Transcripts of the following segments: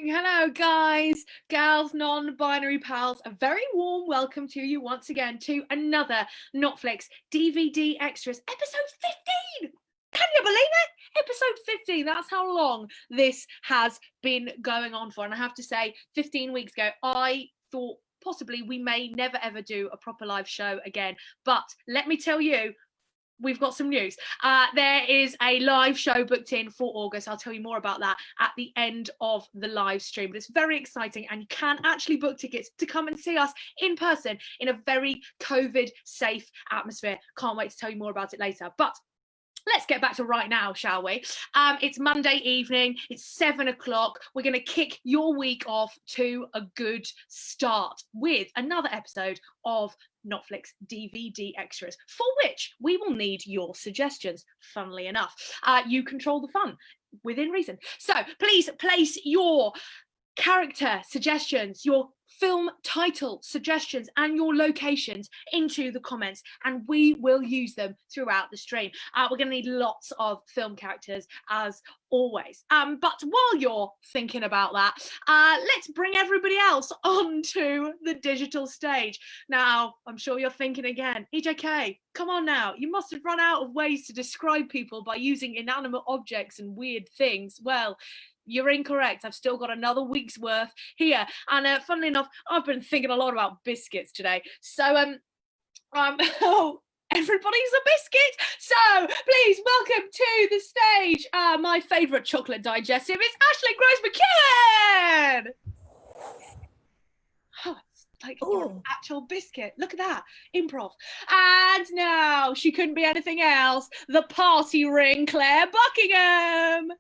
Hello, guys, gals, non-binary pals. A very warm welcome to you once again to another Notflix DVD Extras, episode 15. Can you believe it? Episode 15. That's how long this has been going on for. And I have to say, 15 weeks ago, I thought possibly we may never ever do a proper live show again. But let me tell you, we've got some news. There is a live show booked in for August. I'll tell you more about that at the end of the live stream. But it's very exciting, and you can actually book tickets to come and see us in person in a very COVID-safe atmosphere. Can't wait to tell you more about it later. But let's get back to right now, shall we? It's Monday evening. It's 7 o'clock. We're going to kick your week off to a good start with another episode of Notflix DVD Extras, for which we will need your suggestions, funnily enough. You control the fun within reason. So please place your character suggestions, your film title suggestions, and your locations into the comments, and we will use them throughout the stream. We're going to need lots of film characters as always. But while you're thinking about that, let's bring everybody else onto the digital stage. Now, I'm sure you're thinking again, EJK, come on now, you must have run out of ways to describe people by using inanimate objects and weird things. Well, you're incorrect. I've still got another week's worth here. And funnily enough, I've been thinking a lot about biscuits today. So, oh, everybody's a biscuit. So please welcome to the stage my favourite chocolate digestive. It's Ashley Grace McKinnon. Oh, it's like you're an actual biscuit. Look at that. Improv. And now she couldn't be anything else. The party ring, Claire Buckingham.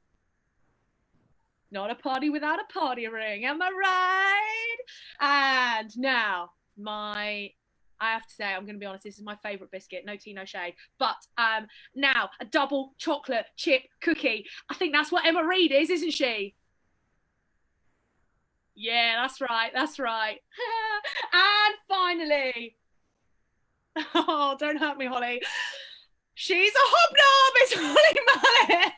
Not a party without a party ring, am I right? And now, I have to say, I'm going to be honest, this is my favourite biscuit, no tea, no shade. But now, a double chocolate chip cookie. I think that's what Emma Reed is, isn't she? Yeah, that's right, that's right. And finally, oh, don't hurt me, Holly. She's a hobnob, it's Holly Mallet.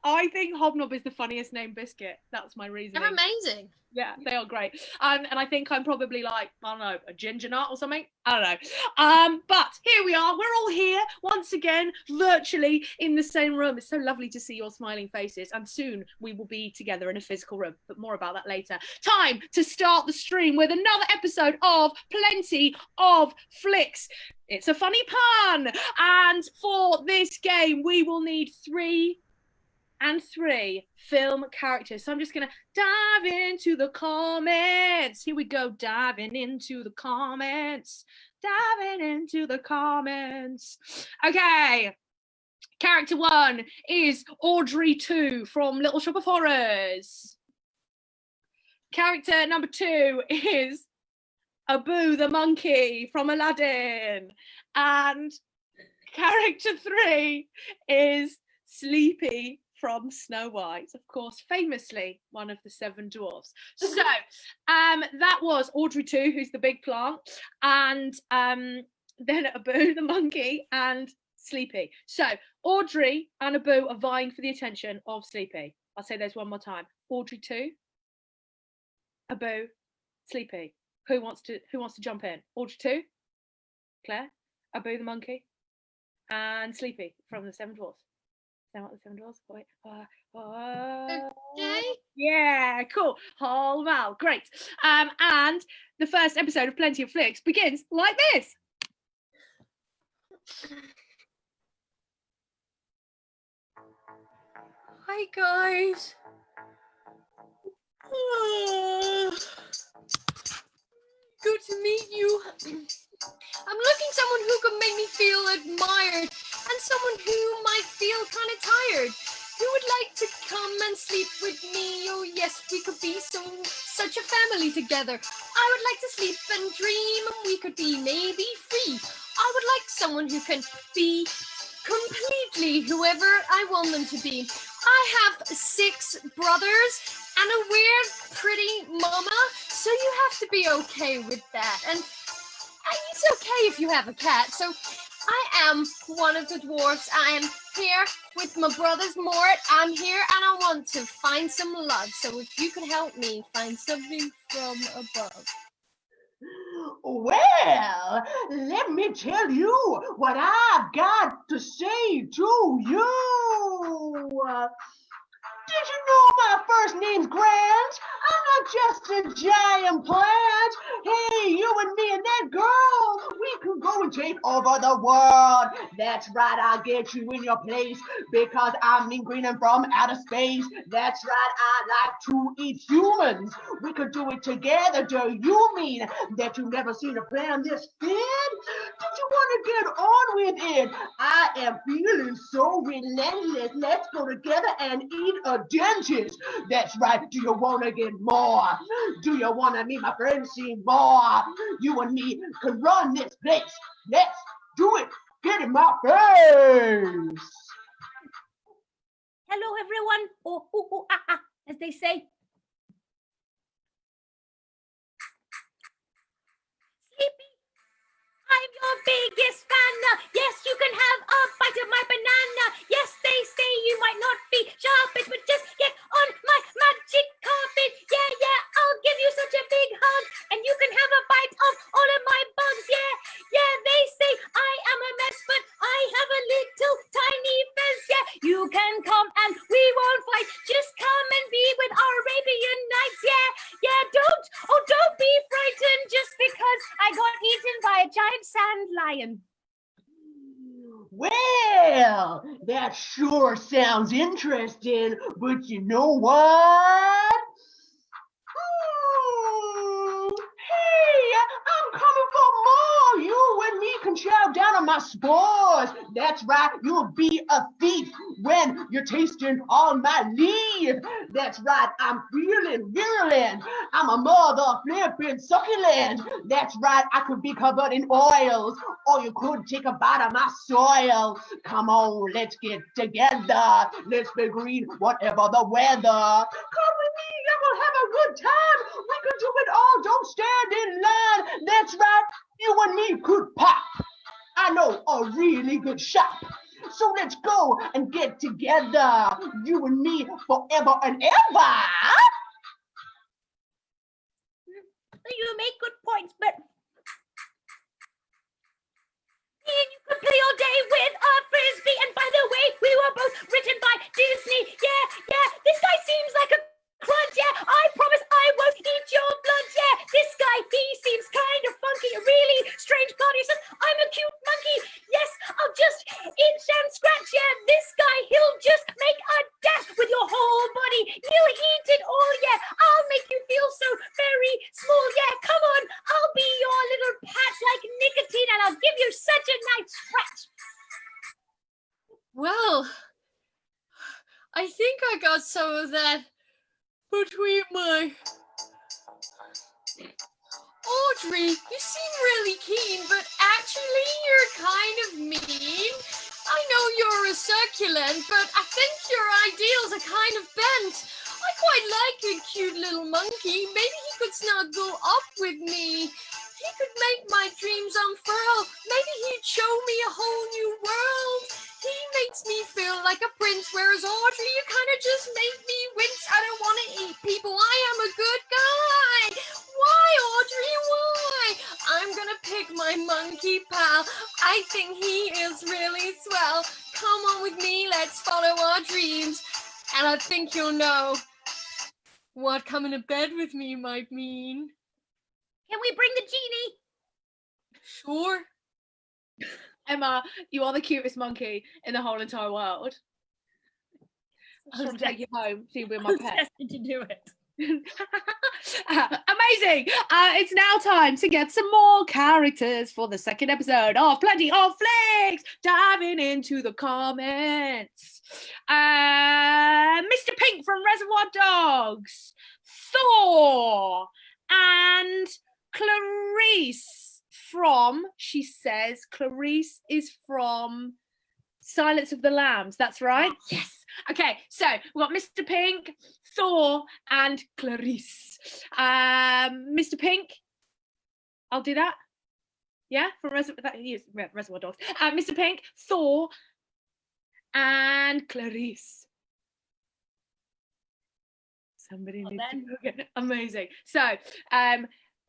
I think hobnob is the funniest named biscuit. That's my reasoning. They're amazing. Yeah, they are great. And I think I'm probably like, I don't know, a ginger nut or something. I don't know. But here we are. We're all here once again, virtually in the same room. It's so lovely to see your smiling faces. And soon we will be together in a physical room. But more about that later. Time to start the stream with another episode of Plenty of Flicks. It's a funny pun. And for this game, we will need 3 film characters. So I'm just gonna dive into the comments. Here we go, diving into the comments. Okay, character 1 is Audrey 2 from Little Shop of Horrors. Character number 2 is Abu the monkey from Aladdin. And character 3 is Sleepy from Snow White, of course, famously one of the 7 dwarfs. So that was Audrey 2, who's the big plant, and then Abu the monkey and Sleepy. So Audrey and Abu are vying for the attention of Sleepy. I'll say those one more time. Audrey 2, Abu, Sleepy. Who wants to jump in? Audrey 2, Claire, Abu the monkey, and Sleepy from the 7 dwarfs. Now what the 7 dwarfs? Wait. Okay. Yeah, cool. Whole Mal, great. And the first episode of Plenty of Flicks begins like this. Hi guys. Good to meet you. I'm looking someone who could make me feel admired, and someone who might feel kind of tired. Who would like to come and sleep with me? Oh yes, we could be such a family together. I would like to sleep and dream, and we could be maybe free. I would like someone who can be completely whoever I want them to be. I have 6 brothers and a weird, pretty mama, so you have to be okay with that. And it's okay if you have a cat. So I am one of the dwarfs. I am here with my brother's Mort. I'm here and I want to find some love. So if you could help me find something from above. Well, let me tell you what I've got to say to you. Did you know my first name's Grant? I'm not just a giant plant. Hey, you and me and that girl, we can go and take over the world. That's right, I'll get you in your place because I'm mean green and from outer space. That's right, I like to eat humans. We could do it together. Do you mean that you've never seen a plan this thin? Did you want to get on with it? I am feeling so relentless. Let's go together and eat a dentist. That's right. Do you want to get more? Do you want to meet my friend Seymour? You and me can run this place. Let's do it. Get in my face. Hello, everyone. As they say. Sleepy, I'm your biggest fan. Yes, you can have a bite of my banana. Yes, they say you might not be sharpest, but just get on my magic carpet. Yeah, yeah, I'll give you such a big hug, and you can have a bite of all of my bugs. Yeah, yeah, they say I am a mess, but I have a little tiny fez. Yeah, you can come and we won't fight. Just come and be with our Arabian Nights. Yeah, yeah, don't be frightened just because I got eaten by a giant sand lion. Well, that sure sounds interesting, but you know what? Hey, I'm coming for more. You and me can chow down on my spores. That's right, you'll be a thief when you're tasting all my leaf. That's right, I'm feeling virulent. I'm a mother flipping succulent. That's right, I could be covered in oils, or you could take a bite of my soil. Come on, let's get together. Let's be green, whatever the weather. Come with me, and we'll have a good time. We can do it all. Don't stand in line. That's right, you and me could pop. I know a really good shop. So let's go and get together. You and me forever and ever. You make good points, but you could play all day with a frisbee. And by the way, we were both written by Disney. Yeah, yeah, this guy seems like a crunch. Yeah, I promise I won't eat your blood. Yeah, this guy, he seems kind of funky, a really strange body. He says, I'm a cute monkey. Yes, I'll just itch and scratch. Yeah, this guy, he'll just make a dash with your whole body. You'll eat it all. Yeah, I'll make you feel so very small. Yeah, come on, I'll be your little patch like nicotine, and I'll give you such a nice scratch. Well, I think I got some of that between my... Audrey, you seem really keen, but actually you're kind of mean. I know you're a succulent, but I think your ideals are kind of bent. I quite like a cute little monkey. Maybe he could snuggle up with me. He could make my dreams unfurl. Maybe he'd show me a whole new world. He makes me feel like a prince, whereas Audrey, you kind of just make me wince. I don't want to eat people. I am a good guy. Why, Audrey, why? I'm gonna pick my monkey pal. I think he is really swell. Come on with me, let's follow our dreams. And I think you'll know what coming to bed with me might mean. Can we bring the genie? Sure. Emma, you are the cutest monkey in the whole entire world. I just want to take you home, so you'll be my pet. Destined to do it. Amazing! It's now time to get some more characters for the second episode of Plenty of Flicks. Diving into the comments. Mr. Pink from Reservoir Dogs, Thor, and Clarice from, she says, Clarice is from Silence of the Lambs. That's right? Yes. Okay, so we've got Mr. Pink, Thor, and Clarice. Mr. Pink, I'll do that. Yeah, from Reservoir Dogs. Mr. Pink, Thor, and Clarice. Somebody Well, needs then. to go. Amazing. So,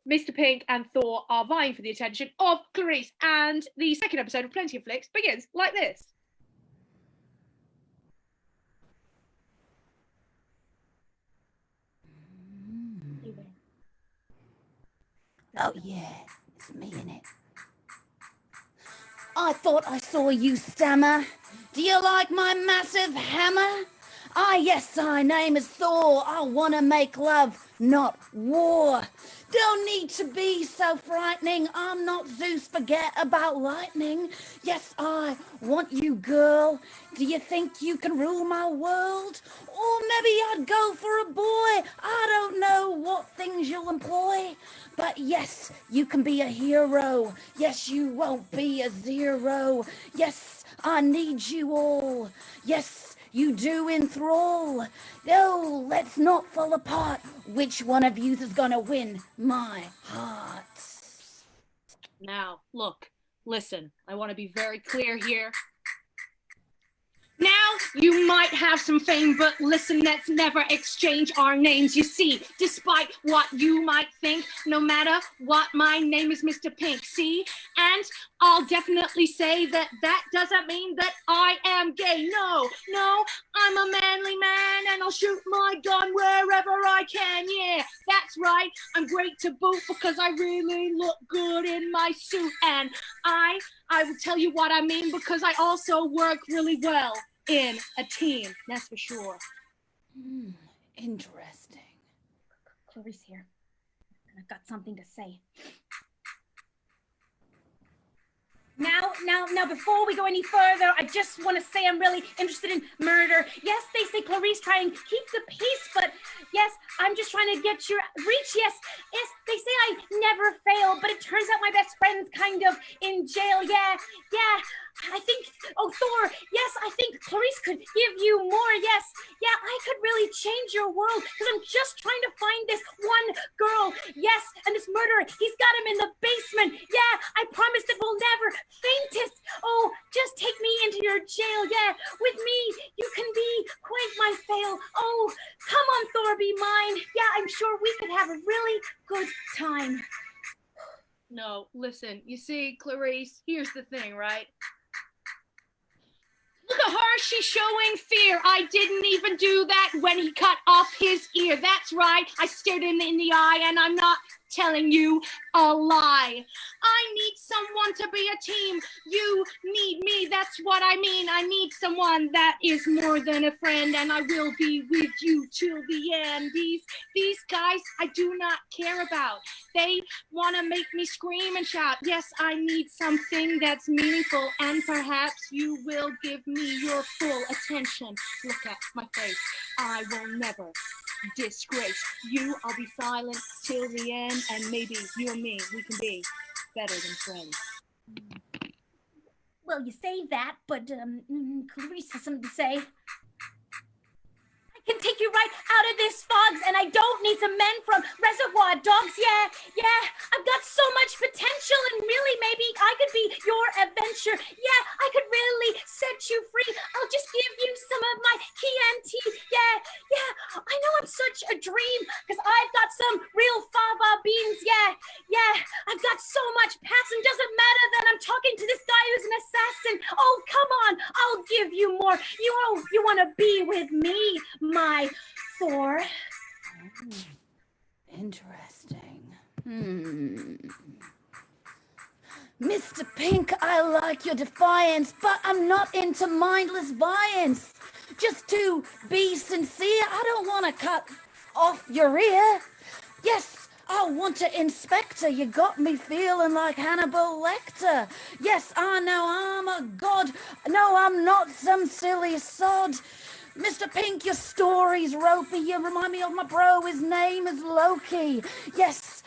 Mr. Pink and Thor are vying for the attention of Clarice, and the second episode of Plenty of Flicks begins like this. Oh, yeah, it's me, innit? I thought I saw you stammer. Do you like my massive hammer? Ah, yes, my name is Thor. I want to make love, not war. Don't need to be so frightening. I'm not Zeus, forget about lightning. Yes, I want you, girl. Do you think you can rule my world? Or maybe I'd go for a boy. I don't know what things you'll employ. But yes, you can be a hero. Yes, you won't be a zero. Yes, I need you all. Yes, you do enthrall. No, let's not fall apart. Which one of you is gonna win my heart? Now, look, listen, I want to be very clear here. Now, you might have some fame, but listen, let's never exchange our names. You see, despite what you might think, no matter what, my name is Mr. Pink, see? And I'll definitely say that that doesn't mean that I am gay. No, I'm a manly man, and I'll shoot my gun wherever I can. Yeah, that's right, I'm great to boot because I really look good in my suit. And I will tell you what I mean because I also work really well in a team, that's for sure. Interesting. Clarice here. And I've got something to say. Now, before we go any further, I just want to say I'm really interested in murder. Yes, they say Clarice try and keep the peace, but yes, I'm just trying to get your reach. Yes, they say I never fail, but it turns out my best friend's kind of in jail. Yeah, I think, Thor, yes, I think Clarice could give you more. Yes, yeah, I could really change your world because I'm just trying to find this one girl. Yes, and this murderer, he's got him in the basement. Yeah, I promise that we'll never faintest. Oh, just take me into your jail. Yeah, with me, you can be quite my fail. Oh, come on, Thor, be mine. Yeah, I'm sure we could have a really good time. No, listen, you see, Clarice, here's the thing, right? Look at her, she's showing fear. I didn't even do that when he cut off his ear. That's right, I stared him in the eye, and I'm not telling you a lie. I need someone to be a team. You need me, that's what I mean. I need someone that is more than a friend, and I will be with you till the end. These guys I do not care about. They want to make me scream and shout. Yes, I need something that's meaningful, and perhaps you will give me your full attention. Look at my face. I will never disgrace you. I'll be silent till the end, and maybe you and me, we can be better than friends. Well, you say that, but Clarice has something to say. I can take you right out of this fogs, and I don't need some men from Reservoir Dogs. Yeah, I've got so much potential, and really maybe I could be your adventure. Yeah, I could really set you free. I'll just give you some of my TNT. Yeah, I know I'm such a dream, because I've got some real fava beans. Yeah, I've got so much passion. Doesn't matter that I'm talking to this guy who's an assassin. Oh, come on, I'll give you more. You want to be with me, my Thor? Interesting. Mr. Pink, I like your defiance, but I'm not into mindless violence. Just to be sincere, I don't want to cut off your ear. Yes, I want to inspect her. You got me feeling like Hannibal Lecter. Yes, I know I'm a god. No, I'm not some silly sod. Mr. Pink, your story's ropey. You remind me of my bro. His name is Loki. Yes,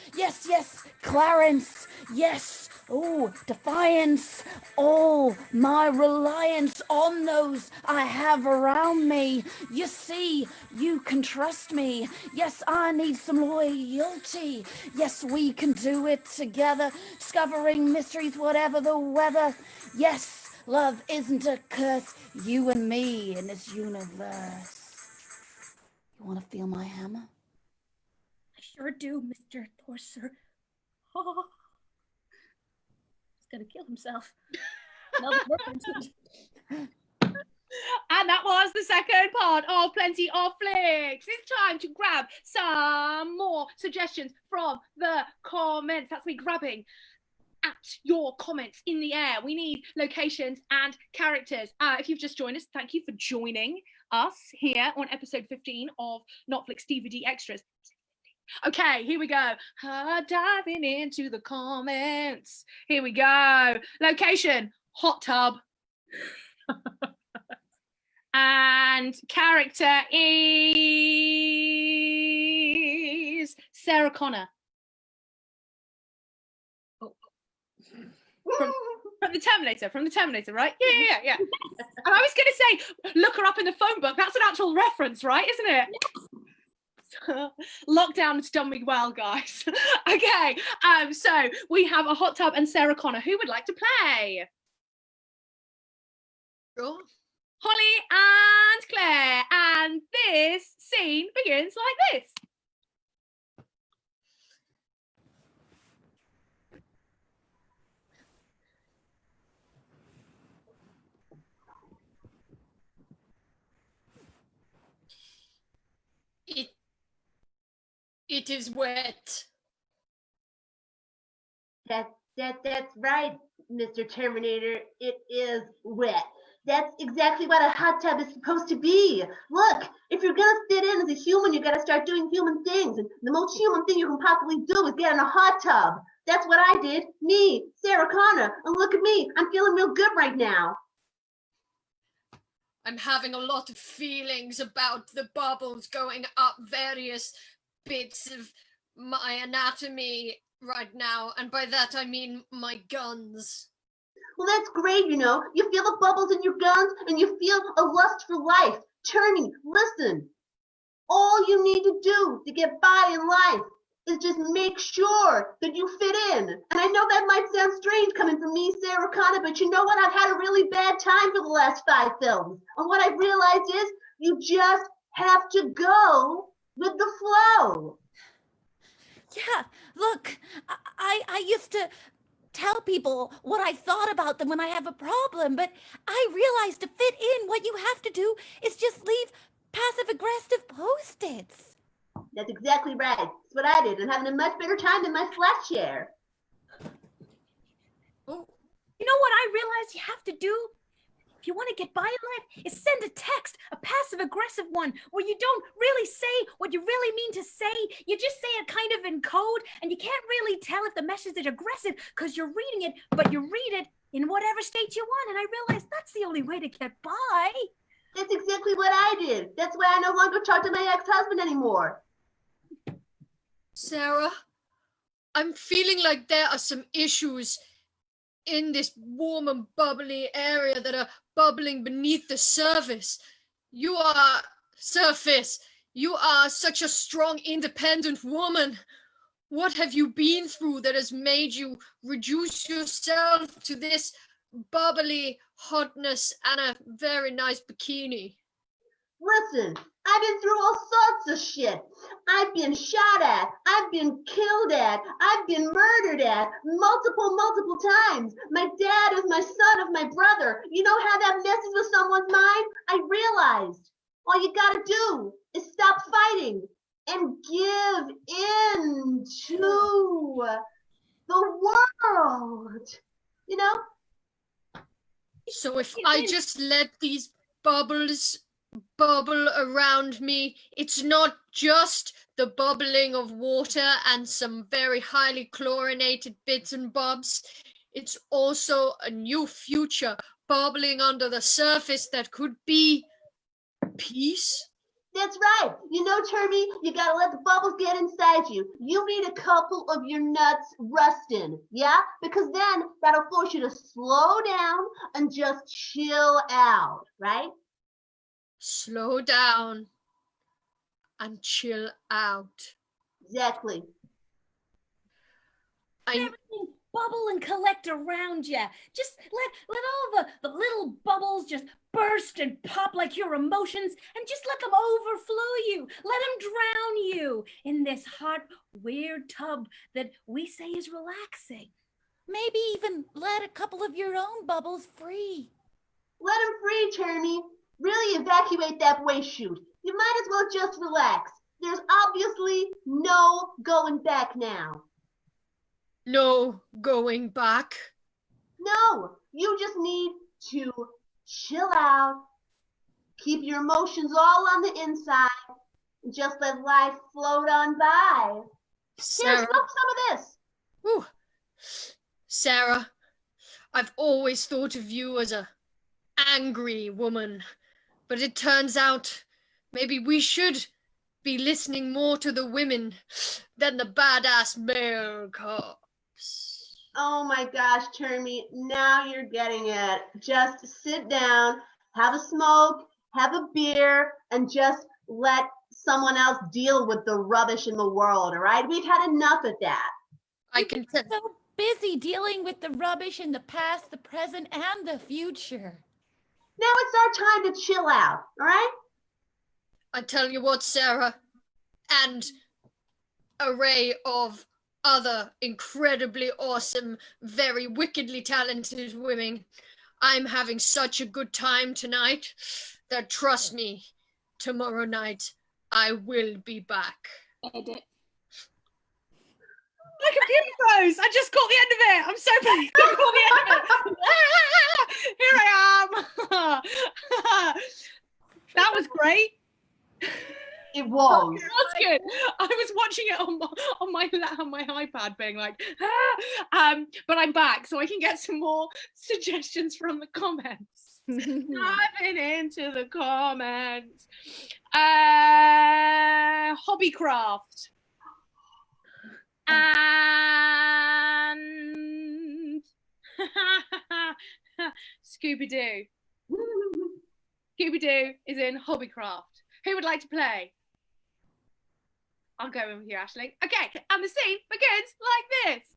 Clarence. Yes. Oh, defiance. All my reliance on those I have around me. You see, you can trust me. Yes, I need some loyalty. Yes, we can do it together. Discovering mysteries, whatever the weather. Yes, love isn't a curse. You and me in this universe. You want to feel my hammer? I sure do, Mr. Torser. Oh. He's gonna kill himself. Another reference. And that was the second part of Plenty of Flicks. It's time to grab some more suggestions from the comments. That's me grabbing at your comments in the air. We need locations and characters. If you've just joined us, thank you for joining us here on episode 15 of Notflix DVD Extras. Okay, here we go. Diving into the comments. Here we go. Location, hot tub. And character is Sarah Connor. Oh. From the Terminator, right? Yeah. And I was going to say, look her up in the phone book. That's an actual reference, right? Isn't it? Lockdown has done me well, guys. Okay, so we have a hot tub and Sarah Connor. Who would like to play? Sure. Holly and Claire, and this scene begins like this. It is wet. That's right, Mr. Terminator. It is wet. That's exactly what a hot tub is supposed to be. Look, if you're gonna fit in as a human, you gotta start doing human things. And the most human thing you can possibly do is get in a hot tub. That's what I did. Me, Sarah Connor. And look at me. I'm feeling real good right now. I'm having a lot of feelings about the bubbles going up various bits of my anatomy right now. And by that, I mean my guns. Well, that's great, you know. You feel the bubbles in your guns and you feel a lust for life. Turning, listen. All you need to do to get by in life is just make sure that you fit in. And I know that might sound strange coming from me, Sarah Connor, but you know what? I've had a really bad time for the last 5 films. And what I've realized is you just have to go with the flow. Yeah, look, I used to tell people what I thought about them when I have a problem, but I realized to fit in, what you have to do is just leave passive-aggressive post-its. That's exactly right. That's what I did. I'm having a much better time than my flat share. Oh, you know what I realized you have to do? If you want to get by in life, is send a text, a passive-aggressive one, where you don't really say what you really mean to say. You just say it kind of in code, and you can't really tell if the message is aggressive because you're reading it, but you read it in whatever state you want. And I realized that's the only way to get by. That's exactly what I did. That's why I no longer talk to my ex-husband anymore. Sarah, I'm feeling like there are some issues in this warm and bubbly area that are bubbling beneath the surface. You are such a strong, independent woman. What have you been through that has made you reduce yourself to this bubbly hotness and a very nice bikini? Listen, I've been through all sorts of shit. I've been shot at. I've been killed at. I've been murdered at multiple times. My dad is my son of my brother. You know how that messes with someone's mind? I realized all you gotta do is stop fighting and give in to the world. You know? So if I just let these bubbles bubble around me, it's not just the bubbling of water and some very highly chlorinated bits and bobs. It's also a new future bubbling under the surface that could be peace. That's right. You know, Termy, you gotta let the bubbles get inside you. You need a couple of your nuts rusting, yeah? Because then that'll force you to slow down and just chill out, right? Slow down and chill out. Exactly. I bubble and collect around you. Just let all the little bubbles just burst and pop like your emotions, and just let them overflow you. Let them drown you in this hot, weird tub that we say is relaxing. Maybe even let a couple of your own bubbles free. Let him free, Termy. Really evacuate that waste chute. You might as well just relax. There's obviously no going back now. No going back. No, you just need to chill out, keep your emotions all on the inside, and just let life float on by. Here, Sarah. smoke some of this. Ooh. Sarah, I've always thought of you as a angry woman, but it turns out maybe we should be listening more to the women than the badass male cops. Oh my gosh, Termy, now you're getting it. Just sit down, have a smoke, have a beer, and just let someone else deal with the rubbish in the world, all right? We've had enough of that. I can tell. So busy dealing with the rubbish in the past, the present, and the future. Now it's our time to chill out, all right? I tell you what, Sarah, and array of other incredibly awesome, very wickedly talented women, I'm having such a good time tonight that, trust me, tomorrow night I will be back. Edit. My computer froze. I just caught the end of it. I'm so pleased. I caught the end of it. Here I am. That was great. It was. That's good. I was watching it on my iPad, being like, but I'm back, so I can get some more suggestions from the comments. Diving into the comments. Hobbycraft. And Scooby-Doo. Scooby-Doo is in Hobbycraft. Who would like to play? I'll go in with you, Aisling. Okay, and the scene begins like this.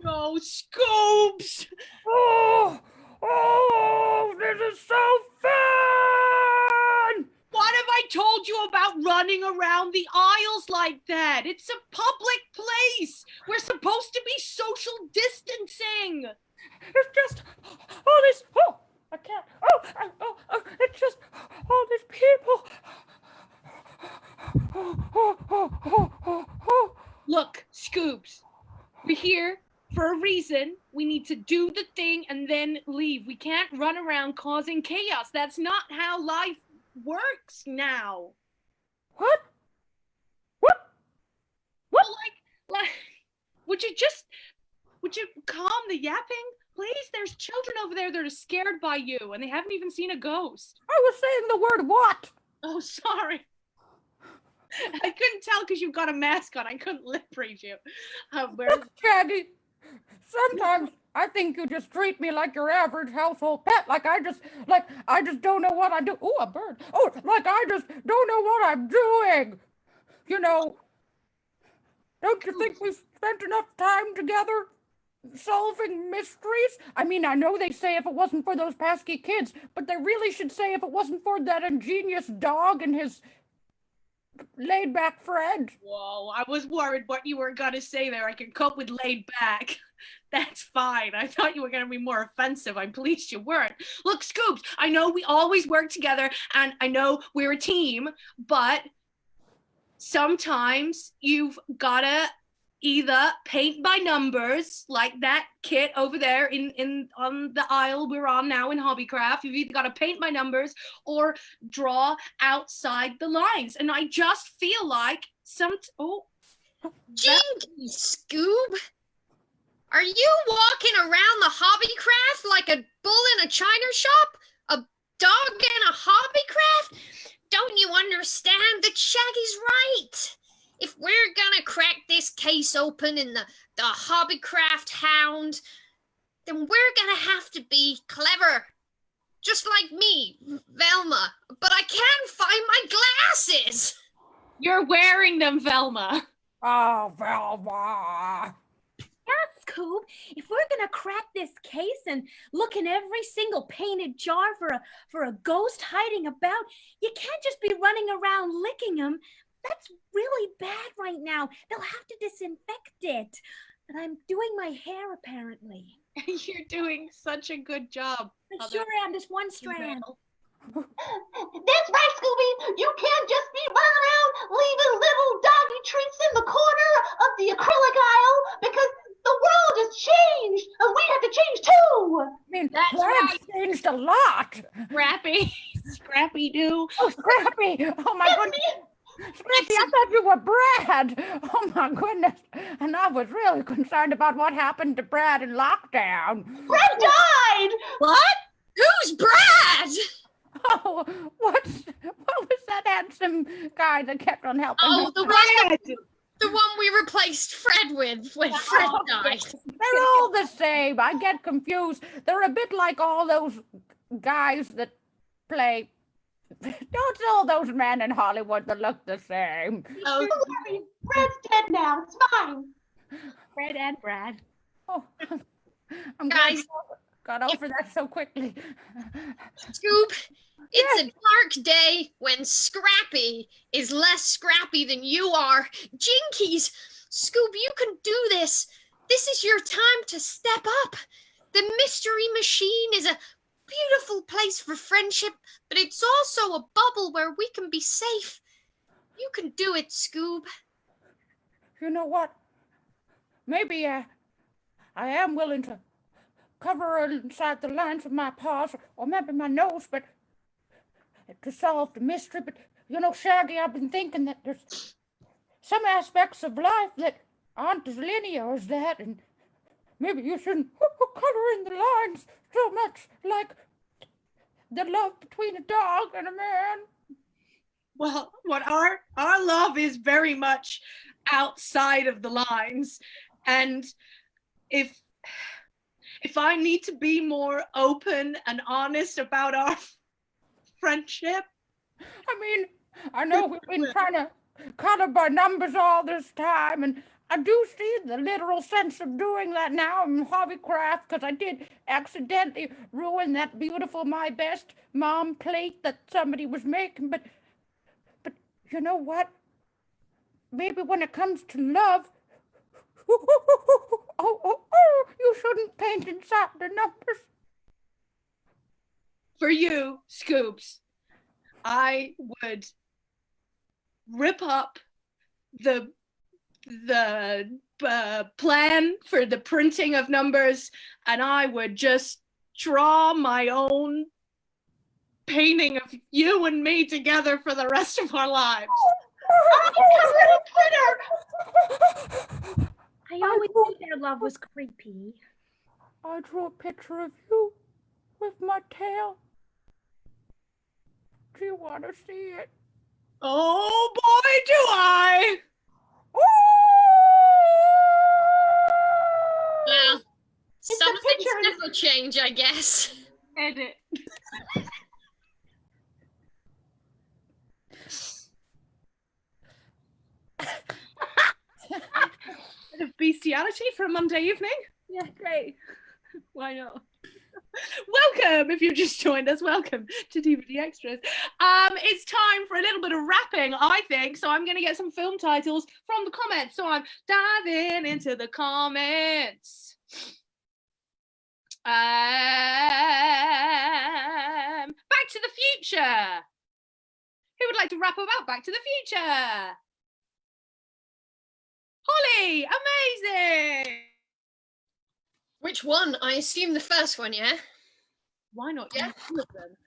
Oh, Scoops! Oh, this is so fun! What have I told you about running around the aisles like that? It's a public place. We're supposed to be social distancing. It's just all this. Oh, I can't. It's just all these people. Look, Scoops, we're here for a reason. We need to do the thing and then leave. We can't run around causing chaos. That's not how life works now. What? Well, like, would you calm the yapping? Please, there's children over there that are scared by you and they haven't even seen a ghost. I was saying the word what? Oh, sorry. I couldn't tell because you've got a mask on. I couldn't lip read you. Shaggy, sometimes I think you just treat me like your average household pet. Like I just don't know what I do. Oh, a bird. Oh, like I just don't know what I'm doing. You know, don't you think we've spent enough time together solving mysteries? I mean, I know they say if it wasn't for those pesky kids, but they really should say if it wasn't for that ingenious dog and his laid-back friend. Whoa, I was worried what you were going to say there. I can cope with laid back. That's fine. I thought you were going to be more offensive. I'm pleased you weren't. Look, Scoops, I know we always work together and I know we're a team, but sometimes you've got to either paint by numbers like that kit over there in on the aisle we're on now in Hobbycraft. You've either got to paint by numbers or draw outside the lines. And I just feel like Jinky, Scoob! Are you walking around the Hobbycraft like a bull in a china shop? A dog in a Hobbycraft? Don't you understand that Shaggy's right? If we're gonna crack this case open in the Hobbycraft Hound, then we're gonna have to be clever just like me, Velma, but I can't find my glasses. You're wearing them, Velma. Oh, Velma. Scoob, if we're gonna crack this case and look in every single painted jar for a ghost hiding about, you can't just be running around licking them. That's really bad right now. They'll have to disinfect it. But I'm doing my hair, apparently. You're doing such a good job. I sure am. There's one strand. That's right, Scooby. You can't just be running around leaving little doggy treats in the corner of the acrylic aisle because the world has changed and we have to change too. I mean, That's Brad's changed a lot. Scrappy. Scrappy Doo. Oh, Scrappy. Oh, my goodness. Scrappy, I thought you were Brad. Oh, my goodness. And I was really concerned about what happened to Brad in lockdown. Brad died. What? Who's Brad? Oh, what was that handsome guy that kept on helping Oh, him? the one we replaced Fred with when Fred died. They're all the same. I get confused. They're a bit like all those guys that play. Don't all those men in Hollywood that look the same. Oh, Brad's dead now. It's fine. Fred and Brad. Oh, I'm glad guys, you got over that so quickly. Scoop, it's a dark day when Scrappy is less scrappy than you are. Jinkies, Scoop, you can do this. This is your time to step up. The mystery machine is a beautiful place for friendship, but it's also a bubble where we can be safe. You can do it, Scoob. You know what? Maybe I am willing to cover inside the lines of my paws or maybe my nose, but to solve the mystery. But you know, Shaggy, I've been thinking that there's some aspects of life that aren't as linear as that, and maybe you shouldn't color in the lines so much like the love between a dog and a man. Well, what our love is very much outside of the lines, and if I need to be more open and honest about our friendship. I mean, I know we've been trying to color by numbers all this time, and I do see the literal sense of doing that now in hobbycraft, because I did accidentally ruin that beautiful My Best Mom plate that somebody was making, but you know what? Maybe when it comes to love, you shouldn't paint inside the numbers. For you, Scoops, I would rip up the plan for the printing of numbers, and I would just draw my own painting of you and me together for the rest of our lives. I always knew their love was creepy. I drew a picture of you with my tail. Do you want to see it? Oh boy, do I! Well, some things never change, I guess. Edit. Bit of bestiality for a Monday evening. Yeah, great. Why not? Welcome, if you've just joined us, welcome to DVD Extras. It's time for a little bit of rapping, I think, so I'm going to get some film titles from the comments. So I'm diving into the comments. Back to the Future. Who would like to rap about Back to the Future? Holly, amazing. Which one? I assume the first one, yeah? Why not? Yeah. All of them.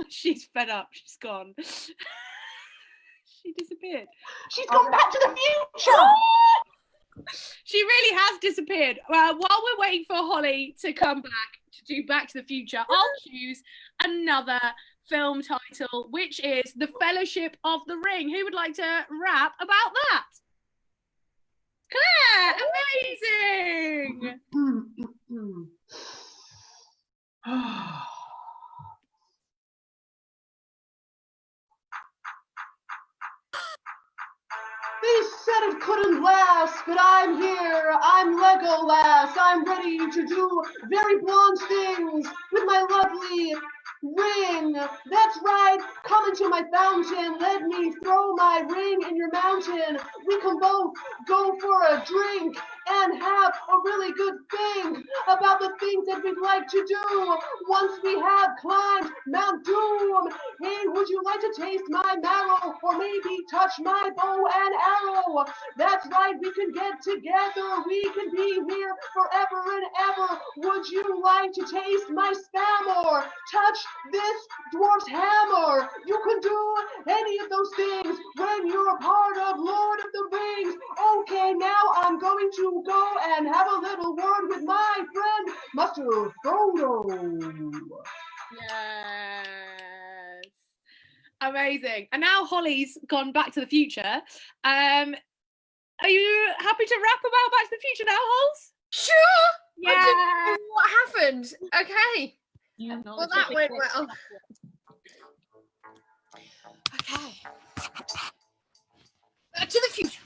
She's fed up. She's gone. She disappeared. She's gone back to the future. She really has disappeared. While we're waiting for Holly to come back to do Back to the Future, I'll choose another film title, which is The Fellowship of the Ring. Who would like to rap about that? Claire, amazing. They said it couldn't last, but I'm here. I'm Legolas. I'm ready to do very blonde things with my lovely ring. That's right. Come into my fountain. Let me throw my ring in your mountain. We can both go for a drink and have a really good thing about the things that we'd like to do once we have climbed Mount Doom. Hey, would you like to taste my marrow or maybe touch my bow and arrow? That's right, we can get together. We can be here forever and ever. Would you like to taste my spam or touch this dwarf's hammer? You can do any of those things when you're a part of Lord of the Rings. Okay, now I'm going to go and have a little word with my friend, Master Frodo. Yes. Amazing. And now Holly's gone Back to the Future. Are you happy to rap about Back to the Future now, Holes? Sure. Yeah. I didn't know what happened. Okay. Well, that went well. Okay. Back to the future.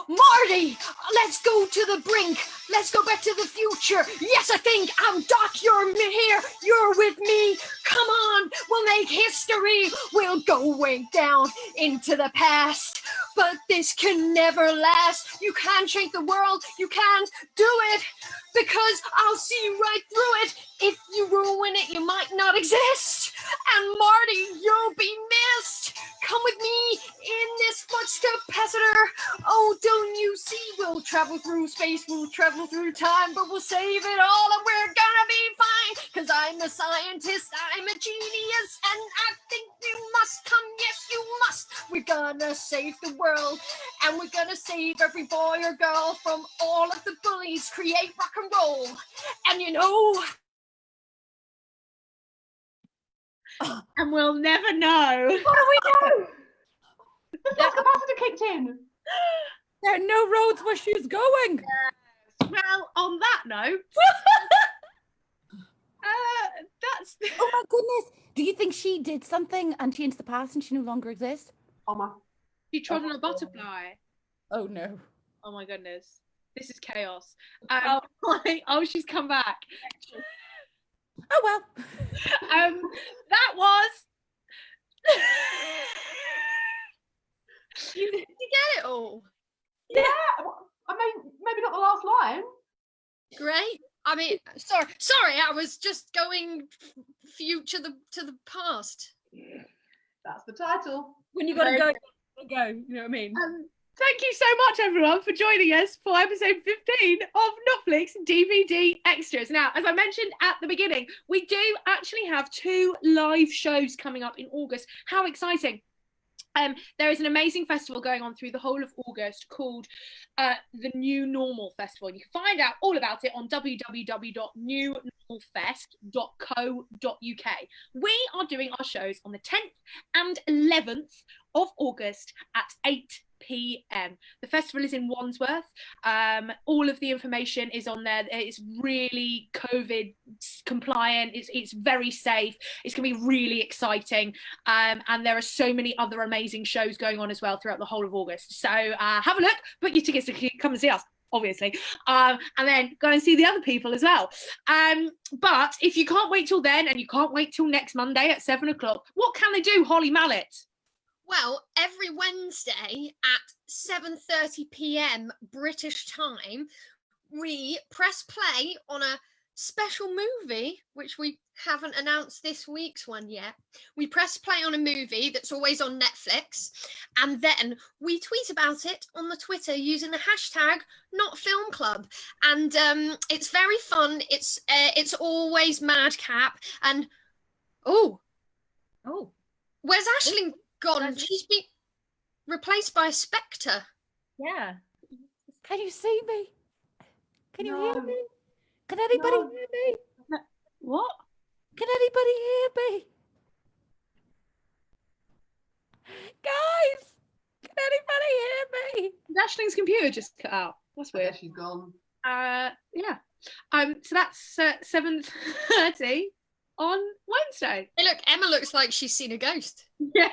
Marty, let's go to the brink. Let's go back to the future. Yes, I think I'm Doc. You're here. You're with me. Come on, we'll make history. We'll go way down into the past. But this can never last. You can't change the world. You can't do it because I'll see right through it. If you ruin it, you might not exist. And Marty, you'll be missed. Come with me in this flux capacitor. Oh, don't you see? We'll travel through space, we'll travel through time, but we'll save it all and we're gonna be fine. Cause I'm a scientist, I'm a genius, and I think you must come, yes you must. We're gonna save the world, and we're gonna save every boy or girl from all of the bullies, create rock and roll. And you know... And we'll never know. What do we do? The flux capacitor kicked in. There are no roads where she's going. Well, on that note, that's... Oh my goodness. Do you think she did something and she into the past and she no longer exists? She trod on a butterfly. Oh no. Oh my goodness. This is chaos. Oh, she's come back. Oh well. That was... Did you get it all? Yeah, I mean, maybe not the last line. Great. I mean, sorry, I was just going future to the past. That's the title. When you gotta go, you go. You know what I mean? Thank you so much, everyone, for joining us for episode 15 of Notflix DVD Extras. Now, as I mentioned at the beginning, we do actually have 2 live shows coming up in August. How exciting! There is an amazing festival going on through the whole of August called the New Normal Festival. You can find out all about it on www.newnormalfest.co.uk. We are doing our shows on the 10th and 11th of August at 8 p.m. The festival is in Wandsworth. All of the information is on there. It's really COVID compliant. It's very safe. It's going to be really exciting. And there are so many other amazing shows going on as well throughout the whole of August. So have a look, book your tickets to come and see us, obviously, and then go and see the other people as well. But if you can't wait till then and you can't wait till next Monday at 7 o'clock, what can they do, Holly Mallet? Well, every Wednesday at 7:30 p.m. British time, we press play on a special movie, which we haven't announced this week's one yet. We press play on a movie that's always on Netflix, and then we tweet about it on the Twitter using the hashtag #NotFilmClub. And it's very fun. It's always madcap. And where's Aisling gone? She's been replaced by a spectre. Yeah. Can you see me? Can you hear No. me? Can anybody No. hear me? What? Can anybody hear me? Guys, can anybody hear Ashling's computer just cut out. That's I weird. guess she's gone. Yeah. So that's 7:30 on Wednesday. Hey, look, Emma looks like she's seen a ghost. Yeah.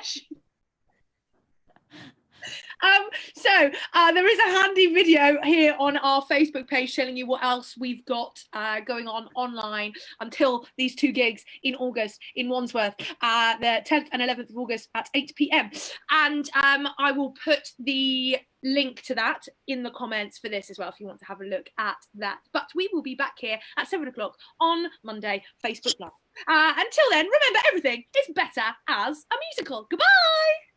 So there is a handy video here on our Facebook page telling you what else we've got going on online until these 2 gigs in August in Wandsworth, the 10th and 11th of August at 8 p.m. And I will put the link to that in the comments for this as well if you want to have a look at that. But we will be back here at 7 o'clock on Monday, Facebook Live. Until then, remember, everything is better as a musical. Goodbye.